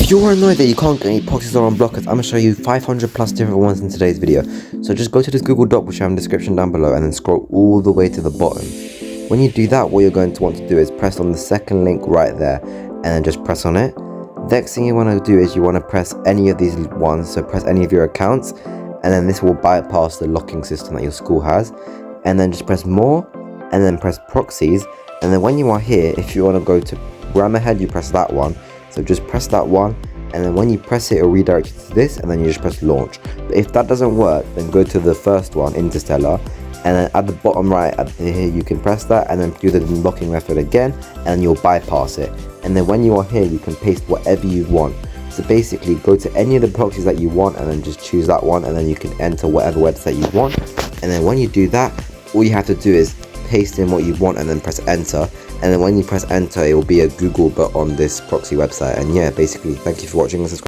If you're annoyed that you can't get any proxies or unblockers, I'm going to show you 500 plus different ones in today's video. So just go to this Google Doc which I have in the description down below and then scroll all the way to the bottom. When you do that, what you're going to want to do is press on the second link right there and then just press on it. Next thing you want to do is you want to press any of these ones, so press any of your accounts, and then this will bypass the locking system that your school has. And then just press more and then press proxies, and then when you are here, if you want to go to grammar head, you press that one. So just press that one, and then when you press it, it'll redirect you to this, and then you just press launch. But if that doesn't work, then go to the first one, Interstellar, and then at the bottom right at here you can press that and then do the locking method again, and you'll bypass it. And then when you are here, you can paste whatever you want. So basically go to any of the proxies that you want and then just choose that one, and then you can enter whatever website you want. And then when you do that, all you have to do is paste in what you want and then press enter, and then when you press enter, it will be a Google but on this proxy website. And yeah, basically, thank you for watching and subscribe.